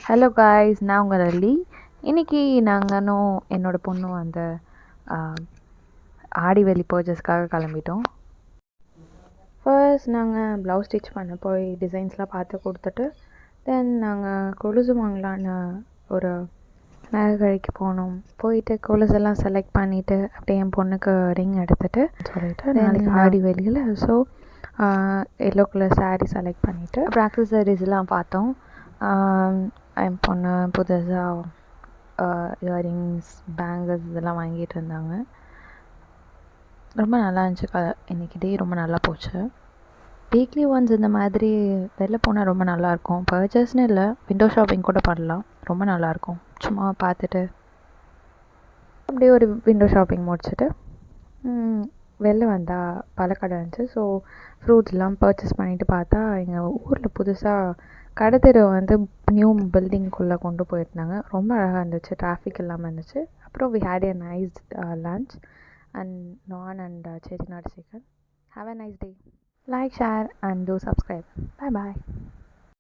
Hello guys, நான் உங்கள் லல்லி. இன்றைக்கி நாங்களும் என்னோட பொண்ணும் அந்த ஆடி வெளி பர்ச்சேஸ்க்காக கிளம்பிட்டோம். ஃபர்ஸ்ட் நாங்கள் ப்ளவுஸ் ஸ்டிச் பண்ண போய் டிசைன்ஸ்லாம் பார்த்து கொடுத்துட்டு தென் நாங்கள் கொலுசு வாங்கலான்னு ஒரு நகை கடைக்கு போனோம். போயிட்டு கொலுசெல்லாம் செலக்ட் பண்ணிவிட்டு அப்படியே என் பொண்ணுக்கு ரிங் எடுத்துகிட்டு சொல்லிவிட்டு நாளைக்கு ஆடி வெளியில் so yellow colour sari select பண்ணிவிட்டு அப்புறம் ஆக்சசரிஸ்லாம் பார்த்தோம். என் பொண்ணு புதுசாக இயரிங்ஸ், பேங்கிள்ஸ் இதெல்லாம் வாங்கிட்டு இருந்தாங்க. ரொம்ப நல்லா இருந்துச்சு. இன்றைக்கி டே ரொம்ப நல்லா போச்சு. வீக்லி ஒன்ஸ் இந்த மாதிரி வெளில போனால் ரொம்ப நல்லாயிருக்கும். பர்ச்சேஸ்னு இல்லை, விண்டோ ஷாப்பிங் கூட பண்ணலாம். ரொம்ப நல்லாயிருக்கும். சும்மா பார்த்துட்டு அப்படியே ஒரு விண்டோ ஷாப்பிங் முடிச்சுட்டு வெளில வந்தால் பழக்கடை இருந்துச்சு. ஸோ ஃப்ரூட்ஸ்லாம் பர்ச்சேஸ் பண்ணிவிட்டு பார்த்தா எங்கள் ஊரில் புதுசாக கடத்தெரு வந்து நியூ பில்டிங்குள்ளே கொண்டு போயிருந்தாங்க. ரொம்ப அழகாக இருந்துச்சு, டிராஃபிக் இல்லாமல் இருந்துச்சு. அப்புறம் we had a nice lunch and naan and Chettinad chicken. Have a nice day. Like, share and do subscribe. Bye bye.